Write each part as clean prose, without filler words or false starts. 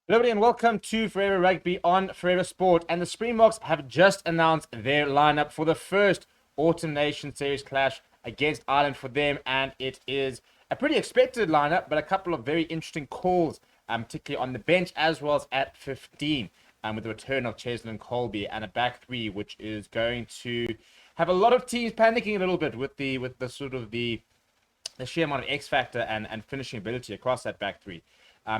Hello everybody and welcome to Forever Rugby on Forever Sport. And the Springboks have just announced their lineup for the first Autumn Nation Series clash against Ireland for them. And it is a pretty expected lineup, but a couple of very interesting calls, particularly on the bench as well as at 15, with the return of Cheslin Kolbe and a back three, which is going to have a lot of teams panicking a little bit with the sort of the sheer amount of X factor and finishing ability across that back three.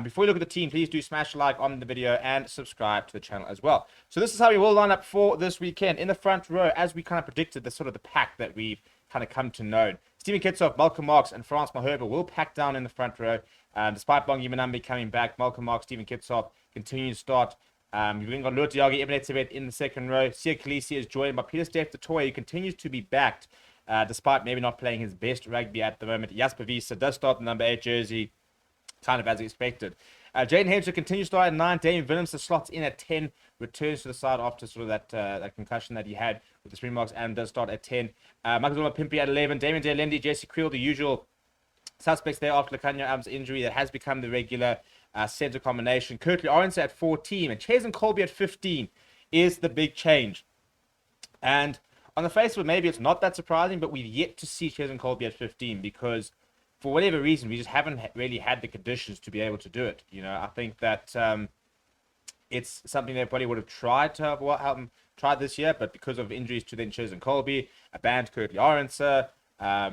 Before you look at the team, please do smash a like on the video and subscribe to the channel as well. So this is how we will line up for this weekend. In the front row, as we kind of predicted, the sort of the pack that we've kind of come to know. Stephen Kitsoff, Malcolm Marx, and Frans Malherbe will pack down in the front row. Despite Bongi Manambi coming back, Malcolm Marx, Stephen Kitsoff continue to start. You've then got Lotiagi, Ibn Etzebeth in the second row. Sia Khaleesi is joined by Peter Steph Toy, who continues to be backed, despite maybe not playing his best rugby at the moment. Jasper Wiese does start the number 8 jersey, kind of as expected. Jaden Henry continues to start at 9. Damien Willemse slots in at 10. Returns to the side after sort of that concussion that he had with the Springboks and does start at 10. Michael Pimpy at 11. Damien Delendi, Jesse Creel, the usual suspects there after Lukhanyo Adams' injury that has become the regular centre combination. Curtly Orense at 14 and Cheslin Kolbe at 15 is the big change. And on the face of it, maybe it's not that surprising, but we've yet to see Cheslin Kolbe at 15 because for whatever reason, we just haven't really had the conditions to be able to do it. You know, I think that it's something they probably would have tried to have tried this year, but because of injuries to then Cheslin Kolbe, a banned Curtly Orense,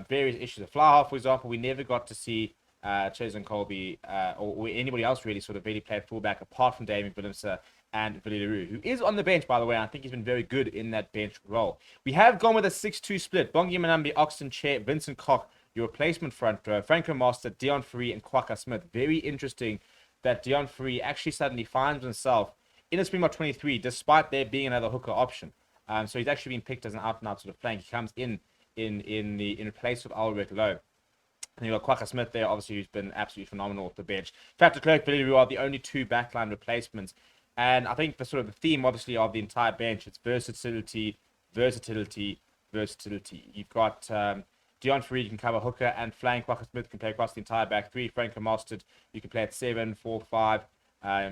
various issues of fly half, for example, we never got to see Cheslin Kolbe or anybody else really sort of really play fullback apart from Damien Willemse and Willie Leroux, who is on the bench, by the way. I think he's been very good in that bench role. We have gone with a 6-2 split. Bongi Manambi, Oxton Chair, Vincent Koch, your replacement front row, Franco Master, Dion Free, and Kwaka Smith. Very interesting that Dion Free actually suddenly finds himself in a Springbok 23, despite there being another hooker option. So he's actually been picked as an out-and-out sort of flank. He comes in place of Ulrich Lowe. And you've got Kwaka Smith there, obviously, who's been absolutely phenomenal off the bench. Faf de Klerk, Billy Roux are the only two backline replacements. And I think the sort of the theme, obviously, of the entire bench, it's versatility, versatility, versatility. You've got Dion Free can cover hooker and flank. Kwaka Smith can play across the entire back three. Franco Mostert, you can play at 7, 4, 5.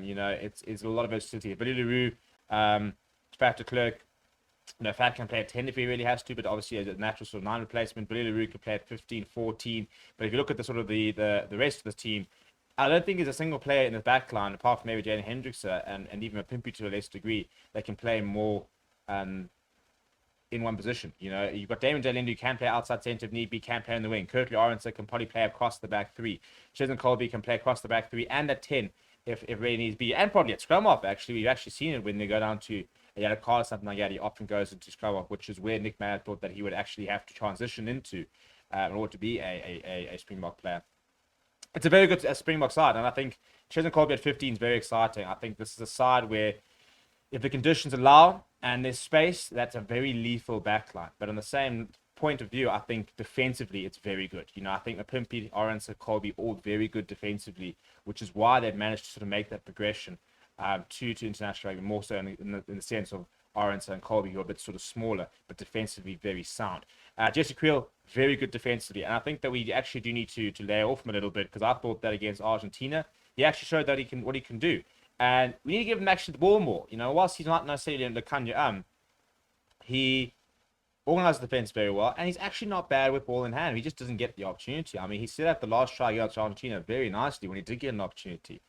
You know, it's a lot of versatility. Billy Leroux, Faf de Klerk, you know, Fat can play at 10 if he really has to, but obviously as a natural sort of 9 replacement. Billy Leroux can play at 15, 14. But if you look at the sort of the rest of the team, I don't think there's a single player in the back line, apart from maybe Jaden Hendricks and even a Pimpy to a less degree, that can play more in one position. You know, you've got Damon Delendi who can play outside centre if need be, can play in the wing. Curtly Orense can probably play across the back three. Cheslin Kolbe can play across the back three and at 10 if really needs be. And probably at scrum off, actually. We've actually seen it when they go down to a card or something like that. He often goes into scrum off, which is where Nick Mayer thought that he would actually have to transition into in order to be a Springbok player. It's a very good Springbok side, and I think Cheslin Kolbe at 15 is very exciting. I think this is a side where, if the conditions allow and there's space, that's a very lethal backline. But on the same point of view, I think defensively it's very good. You know, I think Pimpy, Orense, Kolbe, all very good defensively, which is why they've managed to sort of make that progression to international rugby, more so in the sense of Orense and Kolbe, who are a bit sort of smaller, but defensively very sound. Jesse Creel, very good defensively. And I think that we actually do need to lay off him a little bit, because I thought that against Argentina, he actually showed that what he can do. And we need to give him actually the ball more. You know, whilst he's not necessarily in Lukhanyo, he organizes the defense very well, and he's actually not bad with ball in hand. He just doesn't get the opportunity. I mean, he set up the last try against Argentina very nicely when he did get an opportunity.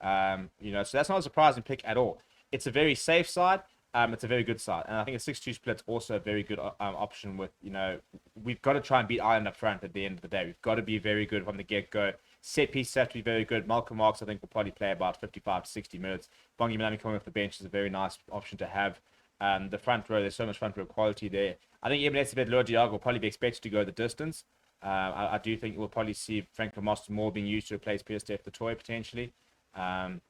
You know, so that's not a surprising pick at all. It's a very safe side. It's a very good side. And I think a 6-2 split's also a very good option with, you know, we've got to try and beat Ireland up front at the end of the day. We've got to be very good from the get-go. Set pieces have to be very good. Malcolm Marx, I think, will probably play about 55 to 60 minutes. Bongi Manami coming off the bench is a very nice option to have. The front row, there's so much front row quality there. I think Ibn Etzebeth, Lotiagi will probably be expected to go the distance. I do think we'll probably see Franco Master more being used to replace Peter Steph the Toy potentially. And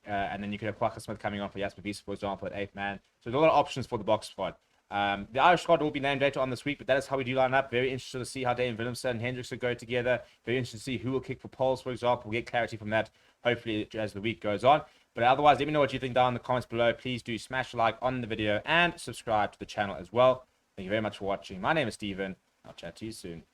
then you could have Kwaka Smith coming on for Jasper Wiese, for example, at 8th man. So there's a lot of options for the box squad. The Irish squad will be named later on this week, but that is how we do line up. Very interested to see how Damien Willemse and Hendricks will go together. Very interested to see who will kick for poles, for example. We'll get clarity from that, hopefully, as the week goes on. But otherwise, let me know what you think down in the comments below. Please do smash a like on the video and subscribe to the channel as well. Thank you very much for watching. My name is Steven. I'll chat to you soon.